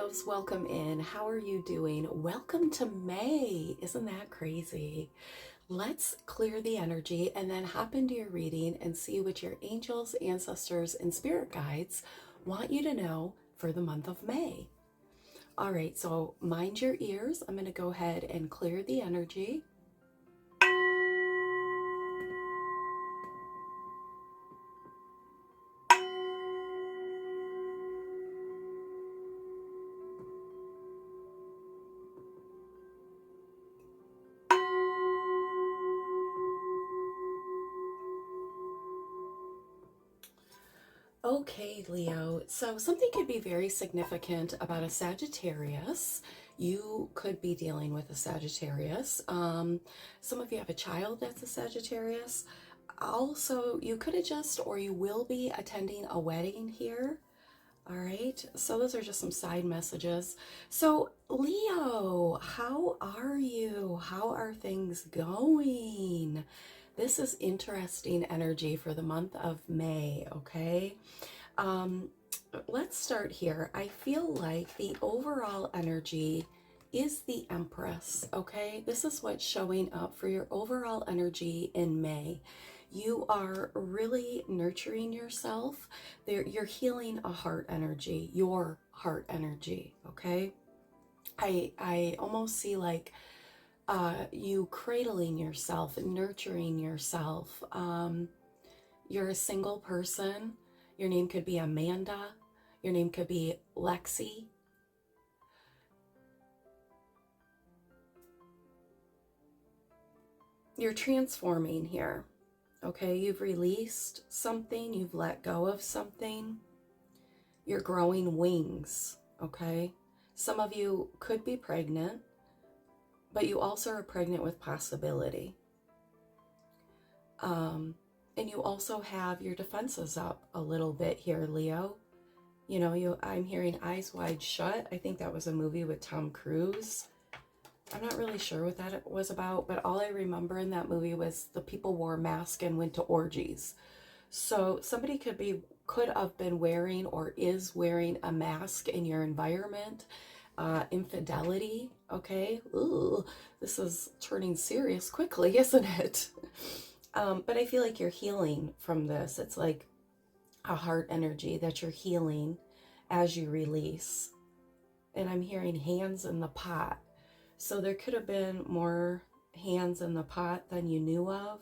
Leos, welcome in. How are you doing? Welcome to May. Isn't that crazy? Let's clear the energy and then hop into your reading and see what your angels, ancestors, and spirit guides want you to know for the month of May. All right, so mind your ears. I'm going to go ahead and clear the energy. Okay, Leo. So something could be very significant about a Sagittarius. You could be dealing with a Sagittarius. Some of you have a child that's a Sagittarius. Also, you could have just, or you will be attending a wedding here. All right. So those are just some side messages. So, Leo, how are you? How are things going? This is interesting energy for the month of May, okay? Um, let's start here. I feel like the overall energy is the Empress, okay? This is what's showing up for your overall energy in May. You are really nurturing yourself. You're healing a heart energy, your heart energy, okay? I almost see like you cradling yourself, nurturing yourself. You're a single person. Your name could be Amanda. Your name could be Lexi. You're transforming here. Okay, you've released something, you've let go of something. You're growing wings, okay? Some of you could be pregnant, but you also are pregnant with possibility. And you also have your defenses up a little bit here, Leo. You know, I'm hearing Eyes Wide Shut. I think that was a movie with Tom Cruise. I'm not really sure what that was about, but all I remember in that movie was the people wore masks and went to orgies. So somebody could have been wearing or is wearing a mask in your environment. Infidelity, okay? Ooh, this is turning serious quickly, isn't it? But I feel like you're healing from this. It's like a heart energy that you're healing as you release. And I'm hearing hands in the pot. So there could have been more hands in the pot than you knew of.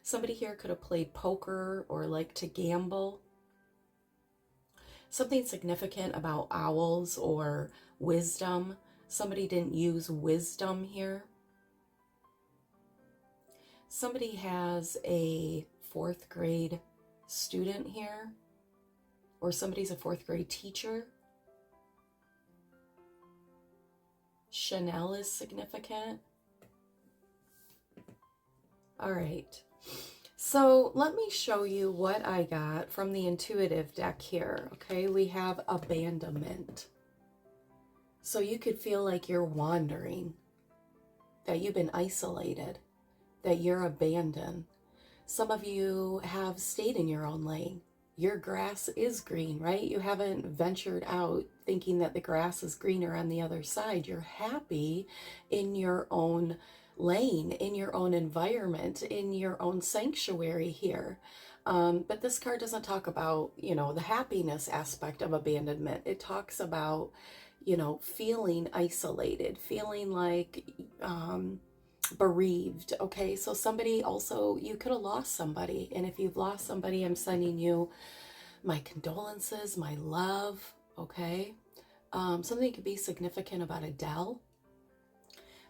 Somebody here could have played poker or liked to gamble. Something significant about owls or wisdom. Somebody didn't use wisdom here. Somebody has a 4th grade student here, or somebody's a 4th grade teacher. Chanel is significant. All right. So let me show you what I got from the intuitive deck here. Okay, we have abandonment. So you could feel like you're wandering, that you've been isolated, that you're abandoned. Some of you have stayed in your own lane. Your grass is green, right? You haven't ventured out thinking that the grass is greener on the other side. You're happy in your own lane, in your own environment, in your own sanctuary here. But this card doesn't talk about, you know, the happiness aspect of abandonment. It talks about, you know, feeling isolated, feeling like bereaved. Okay, so somebody also, you could have lost somebody, and if you've lost somebody, I'm sending you my condolences, my love. Okay, something could be significant about Adele.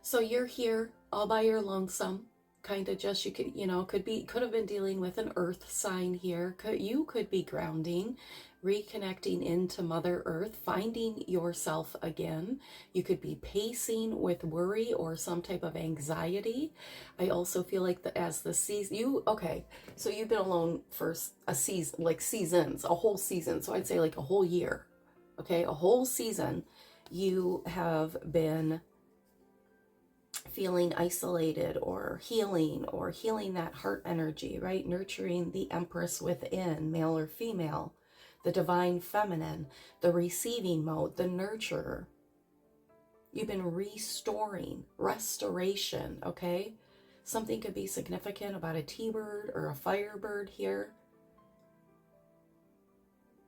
So you're here all by your lonesome, kind of just, you could, you know, could have been dealing with an earth sign here. You could be grounding, reconnecting into Mother Earth, finding yourself again. You could be pacing with worry or some type of anxiety. I also feel like as the season, okay, so you've been alone for a season, like seasons, a whole season. So I'd say like a whole year, okay, a whole season. You have been feeling isolated or healing that heart energy, right? Nurturing the Empress within, male or female. the divine feminine, the receiving mode, the nurturer. You've been restoring, restoration, okay? Something could be significant about a T-bird or a firebird here.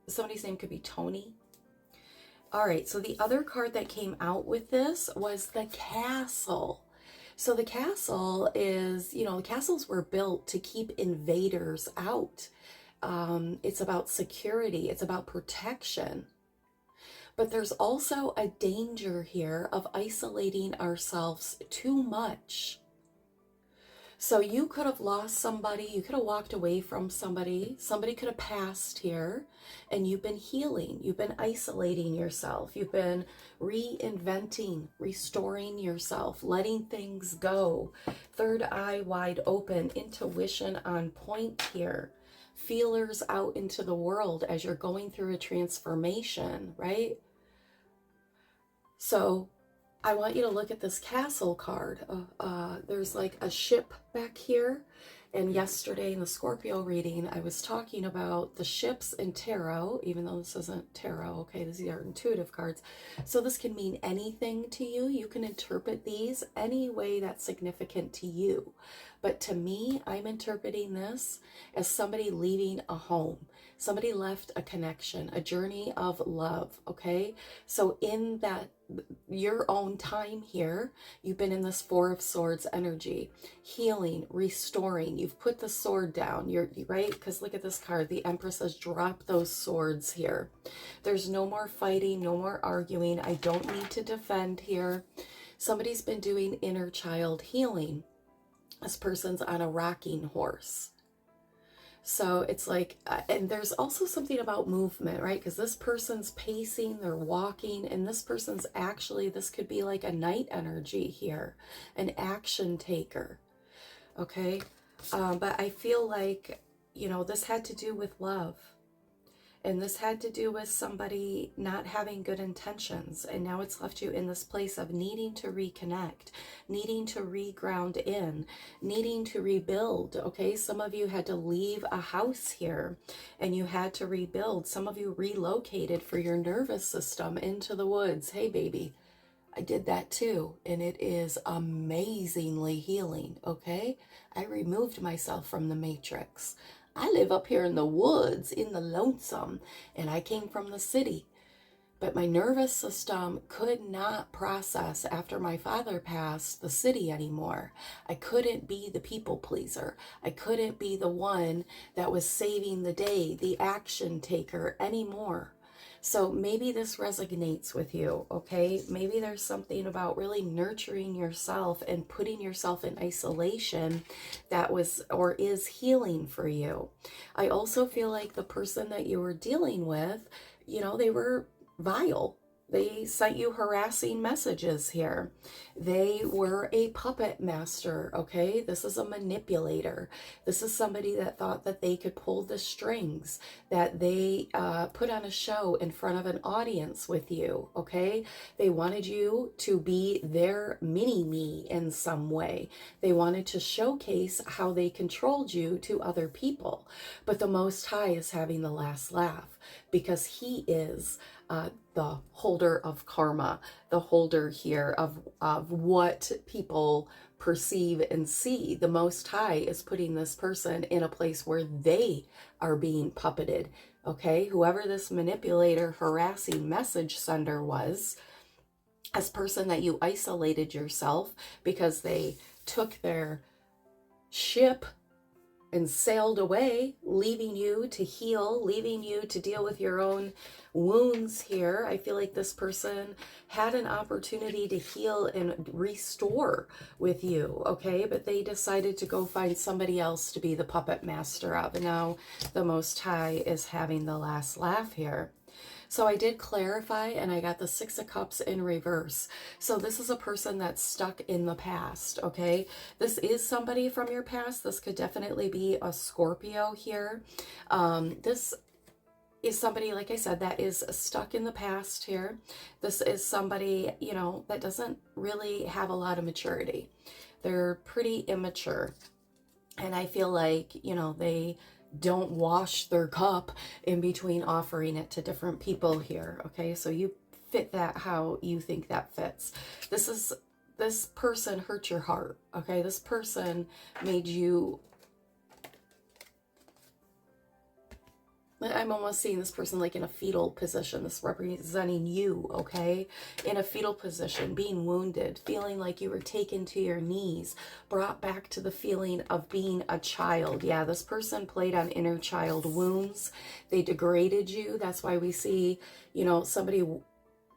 Somebody's name could be Tony. All right, so the other card that came out with this was the castle. So the castle is, you know, the castles were built to keep invaders out. It's about security. It's about protection. But there's also a danger here of isolating ourselves too much. So you could have lost somebody, you could have walked away from somebody could have passed here, and you've been healing, you've been isolating yourself, you've been reinventing, restoring yourself, letting things go. Third eye wide open, intuition on point here. Feelers out into the world as you're going through a transformation, right? So I want you to look at this castle card. There's like a ship back here. And yesterday in the Scorpio reading, I was talking about the ships in tarot, even though this isn't tarot, okay, these are intuitive cards. So this can mean anything to you. You can interpret these any way that's significant to you. But to me, I'm interpreting this as somebody leaving a home. Somebody left a connection, a journey of love, okay? So in that, your own time here, you've been in this Four of Swords energy, healing, restoring. You've put the sword down, you're right? Because look at this card. The Empress says, drop those swords here. There's no more fighting, no more arguing. I don't need to defend here. Somebody's been doing inner child healing. This person's on a rocking horse. So it's like, and there's also something about movement, right? Because this person's pacing, they're walking, and this person's actually, this could be like a night energy here, an action taker, okay? But I feel like, you know, this had to do with love. And this had to do with somebody not having good intentions. And now it's left you in this place of needing to reconnect, needing to reground in, needing to rebuild. Okay, some of you had to leave a house here and you had to rebuild. Some of you relocated for your nervous system into the woods. Hey, baby, I did that too. And it is amazingly healing. Okay, I removed myself from the matrix. I live up here in the woods, in the lonesome, and I came from the city. But my nervous system could not process, after my father passed, the city anymore. I couldn't be the people pleaser. I couldn't be the one that was saving the day, the action taker anymore. So maybe this resonates with you, okay? Maybe there's something about really nurturing yourself and putting yourself in isolation that was or is healing for you. I also feel like the person that you were dealing with, you know, they were vile. They sent you harassing messages here. They were a puppet master, okay? This is a manipulator. This is somebody that thought that they could pull the strings, that they put on a show in front of an audience with you, okay? They wanted you to be their mini-me in some way. They wanted to showcase how they controlled you to other people. But the Most High is having the last laugh because he is the holder of karma, the holder here of what people perceive and see. The Most High is putting this person in a place where they are being puppeted, okay? Whoever this manipulator, harassing message sender was, this person that you isolated yourself because they took their ship and sailed away, leaving you to heal, leaving you to deal with your own wounds here. I feel like this person had an opportunity to heal and restore with you, okay? But they decided to go find somebody else to be the puppet master of. And now the Most High is having the last laugh here. So I did clarify, and I got the Six of Cups in reverse. So this is a person that's stuck in the past, okay? This is somebody from your past. This could definitely be a Scorpio here. This is somebody, like I said, that is stuck in the past here. This is somebody, you know, that doesn't really have a lot of maturity. They're pretty immature. And I feel like, you know, they don't wash their cup in between offering it to different people here. Okay, so you fit that how you think that fits. This person hurt your heart. Okay, this person made you, I'm almost seeing this person like in a fetal position, this representing you, okay? In a fetal position, being wounded, feeling like you were taken to your knees, brought back to the feeling of being a child. Yeah, this person played on inner child wounds. They degraded you. That's why we see, you know, somebody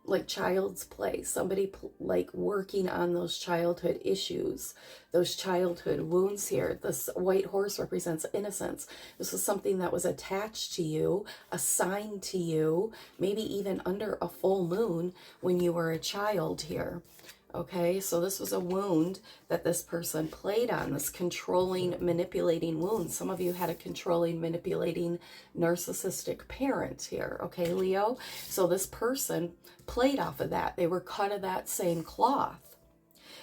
like child's play, somebody like working on those childhood issues, those childhood wounds here. This white horse represents innocence. This is something that was attached to you, assigned to you, maybe even under a full moon when you were a child here. Okay, so this was a wound that this person played on, this controlling, manipulating wound. Some of you had a controlling, manipulating, narcissistic parent here, okay, Leo? So this person played off of that. They were cut of that same cloth.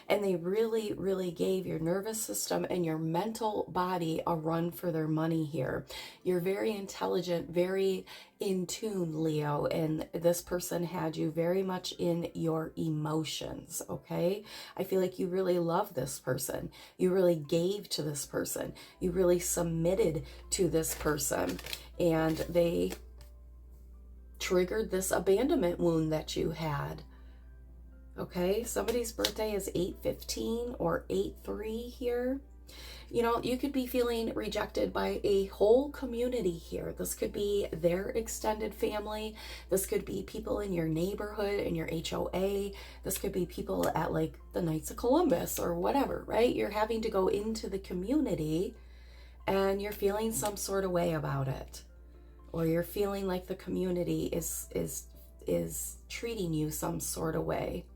And they really, really gave your nervous system and your mental body a run for their money here. You're very intelligent, very in tune, Leo, and this person had you very much in your emotions, okay? I feel like you really love this person. You really gave to this person. You really submitted to this person, and they triggered this abandonment wound that you had. Okay, somebody's birthday is 8/15 or 8/3 here. You know, you could be feeling rejected by a whole community here. This could be their extended family. This could be people in your neighborhood, in your HOA. This could be people at like the Knights of Columbus or whatever, right? You're having to go into the community and you're feeling some sort of way about it. Or you're feeling like the community is treating you some sort of way.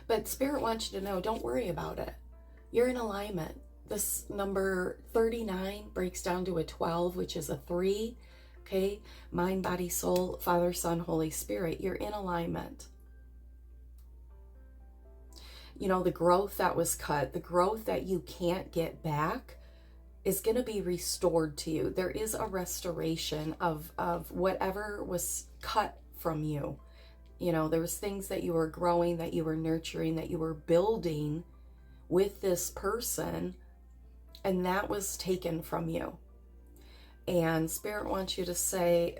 But Spirit wants you to know, don't worry about it. You're in alignment. This number 39 breaks down to a 12, which is a 3. Okay? Mind, body, soul, Father, Son, Holy Spirit. You're in alignment. You know, the growth that was cut, the growth that you can't get back is going to be restored to you. There is a restoration of whatever was cut from you. You know, there was things that you were growing, that you were nurturing, that you were building with this person, and that was taken from you. And Spirit wants you to say,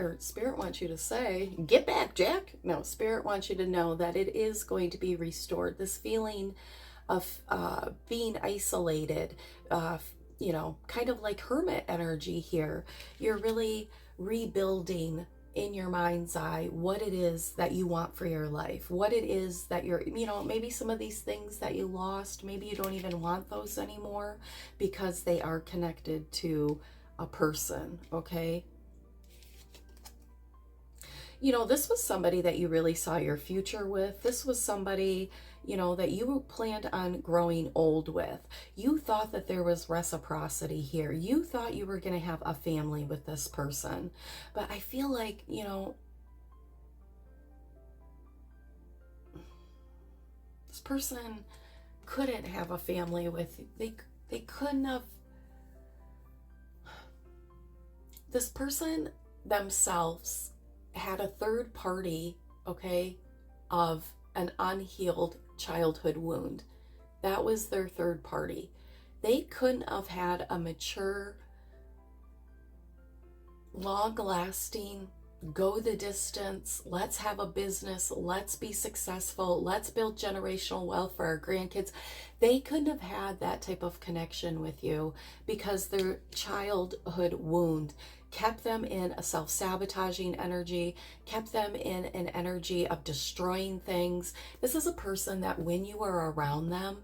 get back, Jack. No, Spirit wants you to know that it is going to be restored. This feeling of being isolated, you know, kind of like hermit energy here. You're really rebuilding in your mind's eye what it is that you want for your life, what it is that you're, you know, maybe some of these things that you lost, maybe you don't even want those anymore because they are connected to a person, okay? You know, this was somebody that you really saw your future with. This was somebody, you know, that you planned on growing old with. You thought that there was reciprocity here. You thought you were going to have a family with this person. But I feel like, you know, this person couldn't have a family with you. They couldn't have. This person themselves had a third party, okay, of an unhealed childhood wound. That was their third party. They couldn't have had a mature, long-lasting, go the distance, let's have a business, let's be successful, let's build generational wealth for our grandkids. They couldn't have had that type of connection with you because their childhood wound kept them in a self-sabotaging energy, kept them in an energy of destroying things. This is a person that when you were around them,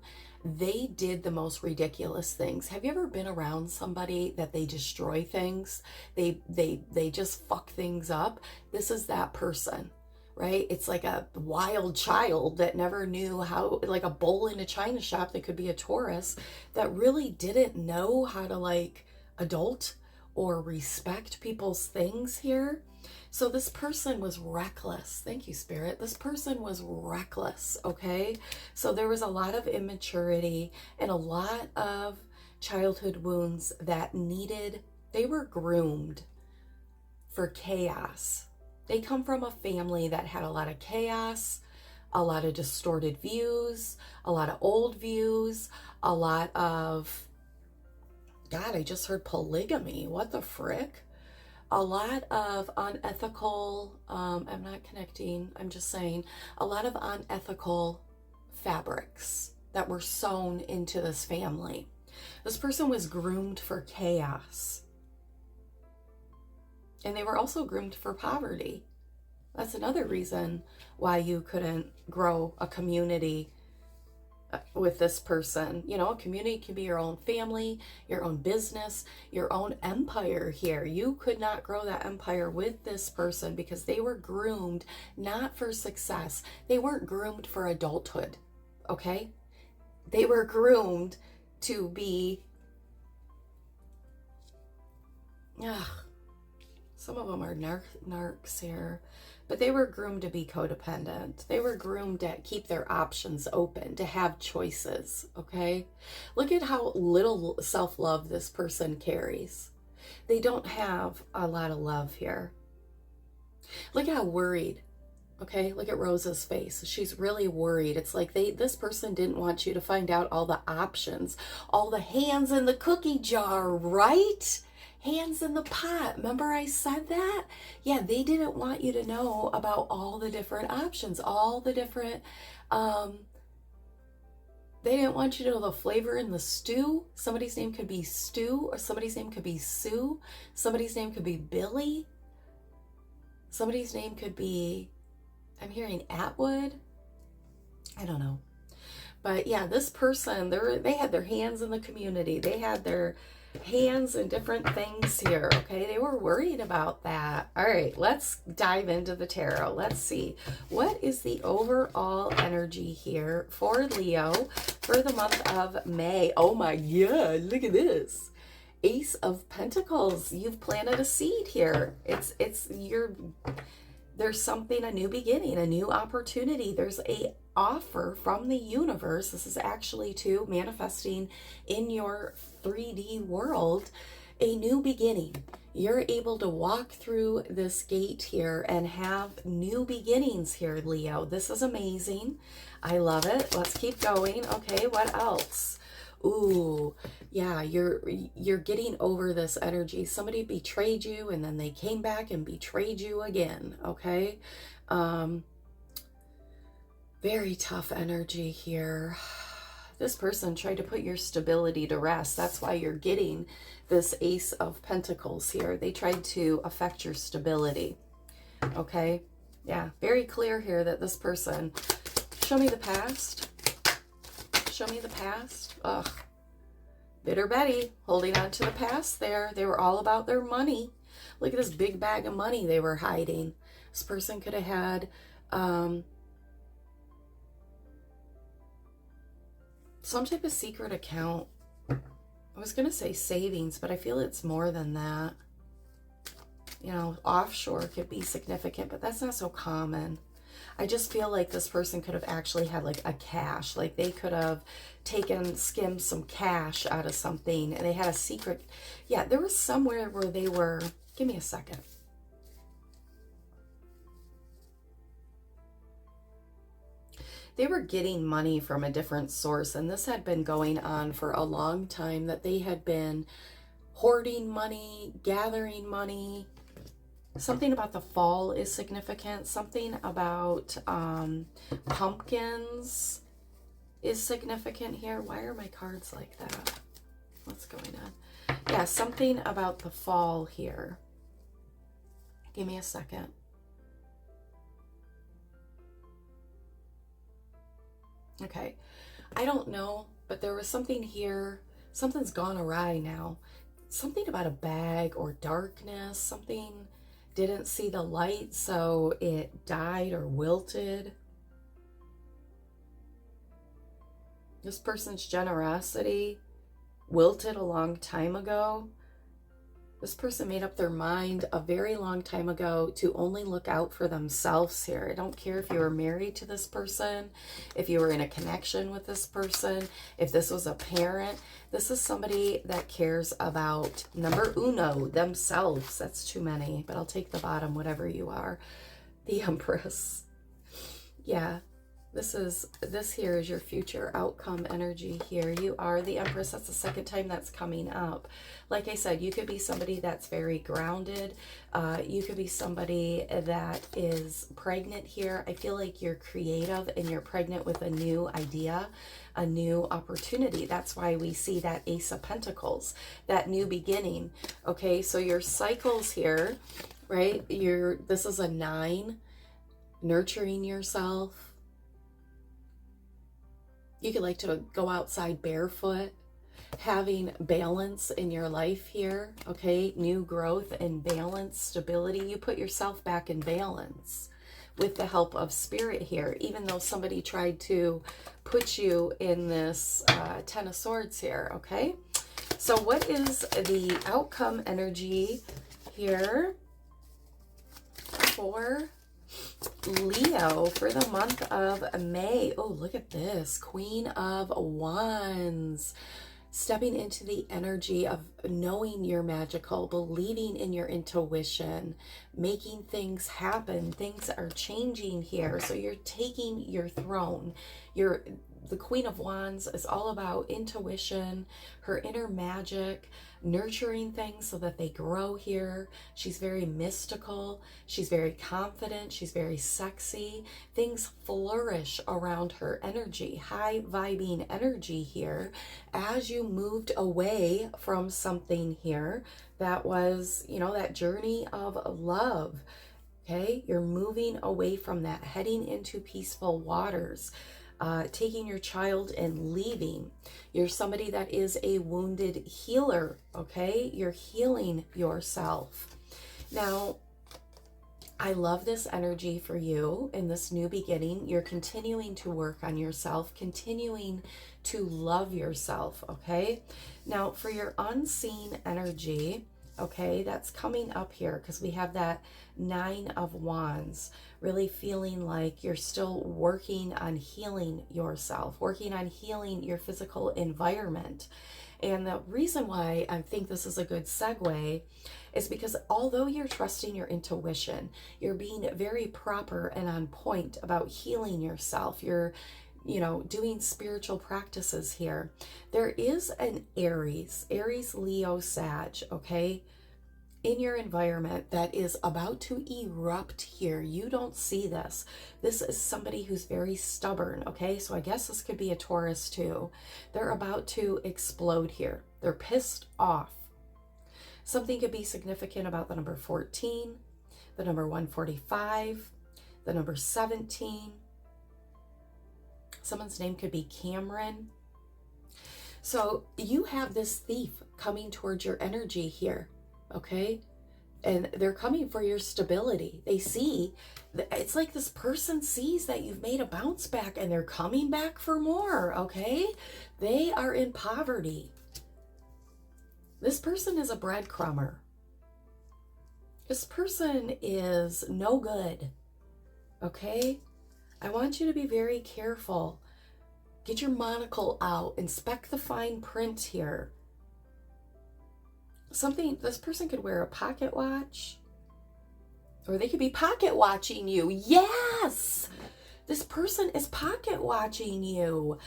they did the most ridiculous things. Have you ever been around somebody that they destroy things? They just fuck things up. This is that person, right? It's like a wild child that never knew how, like a bull in a china shop that could be a Taurus, that really didn't know how to like adult or respect people's things here. So this person was reckless. Thank you, Spirit. This person was reckless, okay? So there was a lot of immaturity and a lot of childhood wounds that needed They were groomed for chaos. They come from a family that had a lot of chaos, a lot of distorted views, a lot of old views, a lot of, God, I just heard polygamy. What the frick? A lot of unethical, I'm not connecting, I'm just saying, a lot of unethical fabrics that were sewn into this family. This person was groomed for chaos. And they were also groomed for poverty. That's another reason why you couldn't grow a community with this person. You know, a community can be your own family, your own business, your own empire here. You could not grow that empire with this person because they were groomed not for success. They weren't groomed for adulthood, okay? They were groomed to be, some of them are narcs here, but they were groomed to be codependent. They were groomed to keep their options open, to have choices, okay? Look at how little self-love this person carries. They don't have a lot of love here. Look at how worried, okay? Look at Rosa's face. She's really worried. It's like this person didn't want you to find out all the options, all the hands in the cookie jar, right? Hands in the pot. Remember I said that? Yeah, they didn't want you to know about all the different options, all the different, they didn't want you to know the flavor in the stew. Somebody's name could be Stu, or somebody's name could be Sue. Somebody's name could be Billy. Somebody's name could be, I'm hearing Atwood. I don't know. But yeah, this person, they had their hands in the community. They had their hands in different things here, okay? They were worried about that. All right, let's dive into the tarot. Let's see. What is the overall energy here for Leo for the month of May? Oh my God, look at this. Ace of Pentacles. You've planted a seed here. There's something, a new beginning, a new opportunity. There's a offer from the universe. This is actually too manifesting in your 3D world, a new beginning. You're able to walk through this gate here and have new beginnings here, Leo. This is amazing. I love it. Let's keep going. Okay, what else? Ooh, yeah, you're getting over this energy. Somebody betrayed you and then they came back and betrayed you again, okay? Very tough energy here. This person tried to put your stability to rest. That's why you're getting this Ace of Pentacles here. They tried to affect your stability, okay? Yeah, very clear here that this person, show me the past. Show me the past. Ugh. Bitter Betty, holding on to the past there. They were all about their money. Look at this big bag of money they were hiding. This person could have had some type of secret account. I was going to say savings, but I feel it's more than that. You know, offshore could be significant, but that's not so common. I just feel like this person could have actually had like a cash, like they could have skimmed some cash out of something, and they had a secret. Yeah, there was somewhere where they were, give me a second. They were getting money from a different source, and this had been going on for a long time, that they had been hoarding money, gathering money. Something about the fall is significant. Something about pumpkins is significant here. Why are my cards like that? What's going on? Yeah, something about the fall here. Give me a second. Okay, I don't know, but there was something here. Something's gone awry now. Something about a bag or darkness. Something didn't see the light, so it died or wilted. This person's generosity wilted a long time ago. This person made up their mind a very long time ago to only look out for themselves here. I don't care if you were married to this person, if you were in a connection with this person, if this was a parent. This is somebody that cares about number uno, themselves. That's too many, but I'll take the bottom, whatever you are. The Empress. Yeah. This here is your future outcome energy here. You are the Empress. That's the second time that's coming up. Like I said, you could be somebody that's very grounded. You could be somebody that is pregnant here. I feel like you're creative and you're pregnant with a new idea, a new opportunity. That's why we see that Ace of Pentacles, that new beginning. Okay, so your cycles here, right? This is a 9, nurturing yourself. You could like to go outside barefoot, having balance in your life here, okay? New growth and balance, stability. You put yourself back in balance with the help of spirit here, even though somebody tried to put you in this 10 of Swords here, okay? So what is the outcome energy here for Leo for the month of May? Oh, look at this. Queen of Wands. Stepping into the energy of knowing you're magical, believing in your intuition, making things happen. Things are changing here. So you're taking your throne. The Queen of Wands is all about intuition, her inner magic, nurturing things so that they grow here. She's very mystical. She's very confident. She's very sexy. Things flourish around her energy, high vibing energy here. As you moved away from something here that was, you know, that journey of love. Okay, you're moving away from that, heading into peaceful waters. Taking your child and leaving. You're somebody that is a wounded healer, okay? You're healing yourself. Now, I love this energy for you in this new beginning. You're continuing to work on yourself, continuing to love yourself, okay? Now, for your unseen energy, okay, that's coming up here because we have that 9 of Wands, really feeling like you're still working on healing yourself, working on healing your physical environment. And the reason why I think this is a good segue is because although you're trusting your intuition, you're being very proper and on point about healing yourself, you're doing spiritual practices here. There is an Aries, Leo, Sag, okay, in your environment that is about to erupt here. You don't see this. This is somebody who's very stubborn, okay? So I guess this could be a Taurus too. They're about to explode here. They're pissed off. Something could be significant about the number 14, the number 145, the number 17. Someone's name could be Cameron. So you have this thief coming towards your energy here. Okay, and they're coming for your stability. They see, it's like this person sees that you've made a bounce back and they're coming back for more, okay? They are in poverty. This person is a breadcrumber. This person is no good, okay? I want you to be very careful. Get your monocle out, inspect the fine print here. This person could wear a pocket watch, or they could be pocket watching you. Yes, this person is pocket watching you.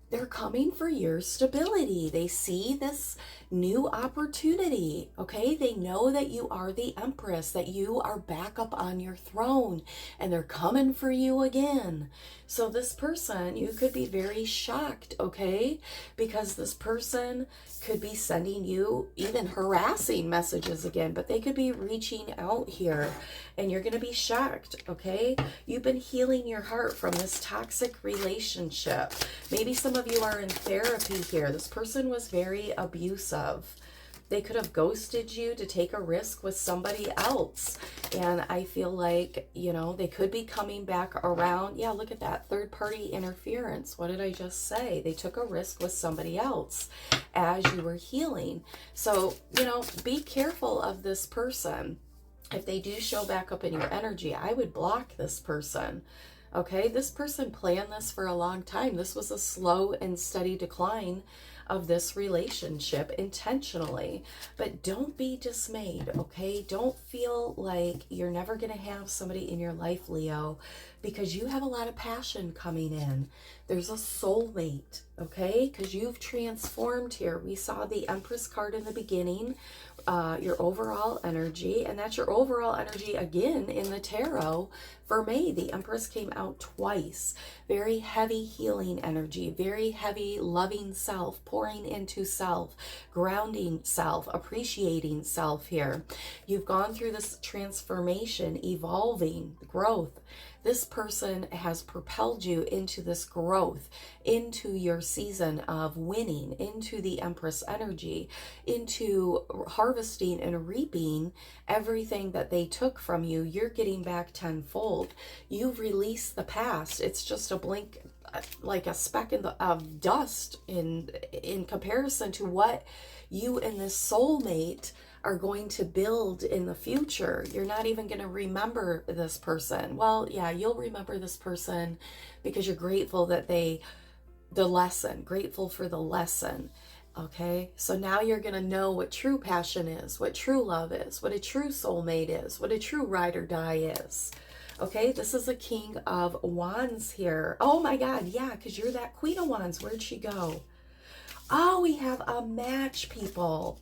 They're coming for your stability. They see this new opportunity, okay? They know that you are the Empress, that you are back up on your throne, and they're coming for you again. So this person, you could be very shocked, okay? Because this person could be sending you even harassing messages again, but they could be reaching out here, and you're going to be shocked, okay? You've been healing your heart from this toxic relationship. Maybe some of you are in therapy here. This person was very abusive. They could have ghosted you to take a risk with somebody else. And I feel like, you know, they could be coming back around. Yeah, look at that. Third party interference. What did I just say? They took a risk with somebody else as you were healing. So, you know, be careful of this person. If they do show back up in your energy, I would block this person. Okay, this person planned this for a long time. This was a slow and steady decline of this relationship intentionally. But don't be dismayed, okay? Don't feel like you're never going to have somebody in your life, Leo, because you have a lot of passion coming in. There's a soulmate, okay? Because you've transformed here. We saw the Empress card in the beginning, your overall energy, and that's your overall energy again in the tarot for May. The Empress came out twice. Very heavy healing energy, very heavy loving self, pouring into self, grounding self, appreciating self here. You've gone through this transformation, evolving, growth. This person has propelled you into this growth, into your season of winning, into the Empress energy, into harvesting and reaping everything that they took from you. You're getting back tenfold. You've released the past. It's just a blink, like a speck of dust in comparison to what you and this soulmate are going to build in the future. You're not even going to remember this person. Well, yeah, you'll remember this person because you're grateful that grateful for the lesson. Okay, so now you're going to know what true passion is, what true love is, what a true soulmate is, what a true ride or die is. Okay, this is a King of Wands here. Oh my God, yeah, because you're that Queen of Wands. Where'd she go? Oh, we have a match, people.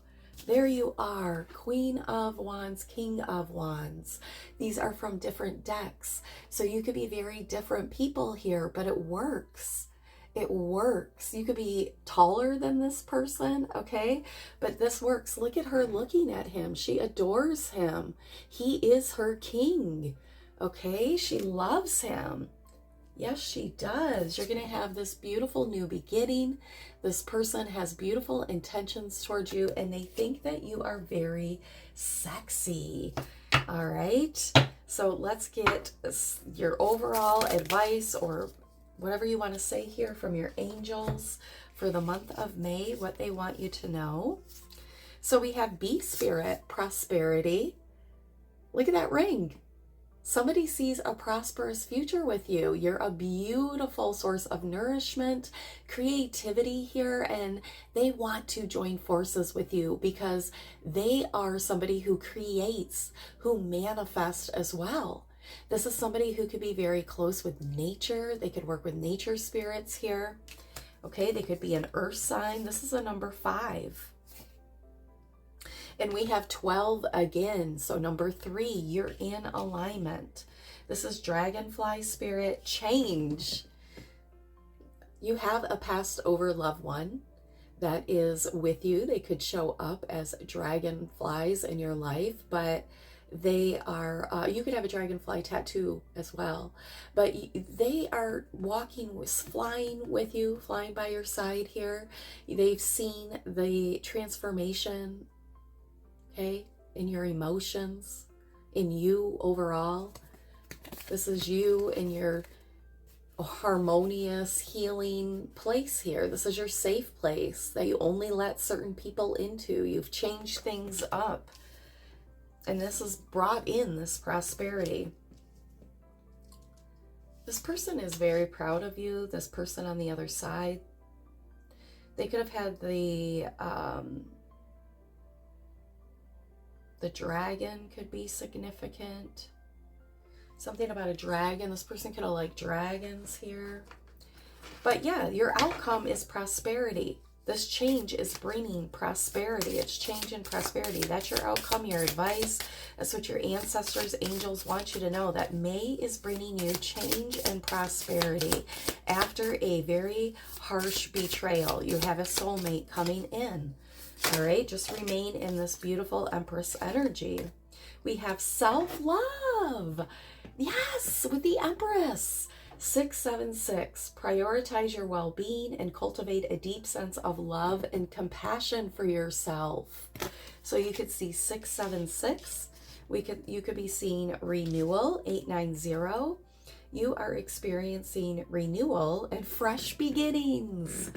There you are, Queen of Wands, King of Wands. These are from different decks. So you could be very different people here, but it works. It works. You could be taller than this person, okay? But this works. Look at her looking at him. She adores him. He is her king, okay? She loves him. Yes, she does. You're going to have this beautiful new beginning. This person has beautiful intentions towards you, and they think that you are very sexy. All right. So let's get your overall advice, or whatever you want to say here, from your angels for the month of May, what they want you to know. So we have Bee Spirit, prosperity. Look at that ring. Somebody sees a prosperous future with you. You're a beautiful source of nourishment, creativity here, and they want to join forces with you because they are somebody who creates, who manifests as well. This is somebody who could be very close with nature. They could work with nature spirits here. Okay, they could be an earth sign. This is a number 5. And we have 12 again. So number 3, you're in alignment. This is dragonfly spirit, change. You have a passed over loved one that is with you. They could show up as dragonflies in your life, but they are, you could have a dragonfly tattoo as well, but they are flying with you, flying by your side here. They've seen the transformation, okay, in your emotions, in you overall. This is you in your harmonious healing place here. This is your safe place that you only let certain people into. You've changed things up. And this has brought in this prosperity. This person is very proud of you. This person on the other side, they could have had the dragon could be significant. Something about a dragon. This person could have liked dragons here. But yeah, your outcome is prosperity. This change is bringing prosperity. It's change and prosperity. That's your outcome, your advice. That's what your ancestors, angels want you to know, that May is bringing you change and prosperity after a very harsh betrayal. You have a soulmate coming in. All right, just remain in this beautiful Empress energy. We have self-love. Yes, with the Empress. 676, prioritize your well-being and cultivate a deep sense of love and compassion for yourself. So you could see 676. You could be seeing renewal, 890. You are experiencing renewal and fresh beginnings.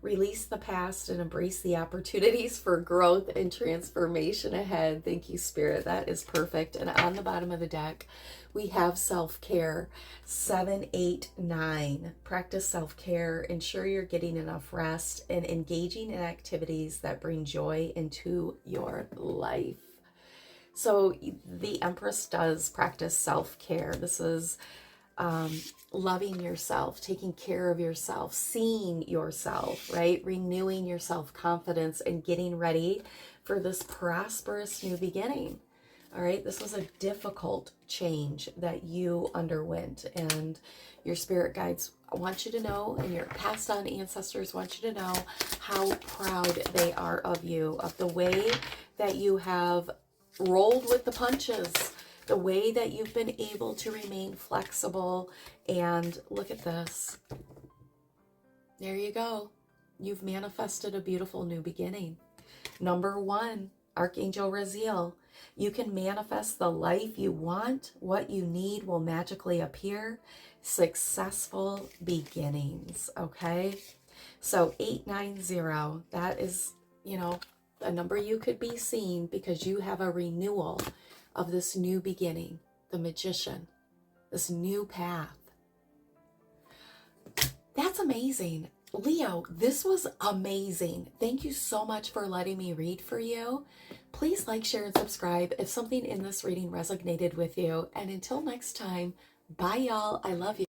Release the past and embrace the opportunities for growth and transformation ahead. Thank you, Spirit. That is perfect. And on the bottom of the deck, we have self-care. 789. Practice self-care. Ensure you're getting enough rest and engaging in activities that bring joy into your life. So the Empress does practice self-care. This is loving yourself, taking care of yourself, seeing yourself, right? Renewing your self-confidence and getting ready for this prosperous new beginning. All right, this was a difficult change that you underwent, and your spirit guides want you to know, and your passed on ancestors want you to know how proud they are of you, of the way that you have rolled with the punches, the way that you've been able to remain flexible. And look at this. There you go. You've manifested a beautiful new beginning. Number 1, Archangel Raziel. You can manifest the life you want. What you need will magically appear. Successful beginnings. Okay. So 890, that is, a number you could be seeing because you have a renewal of this new beginning, the Magician, this new path. That's amazing. Leo, this was amazing. Thank you so much for letting me read for you. Please like, share, and subscribe if something in this reading resonated with you. And until next time, bye y'all. I love you.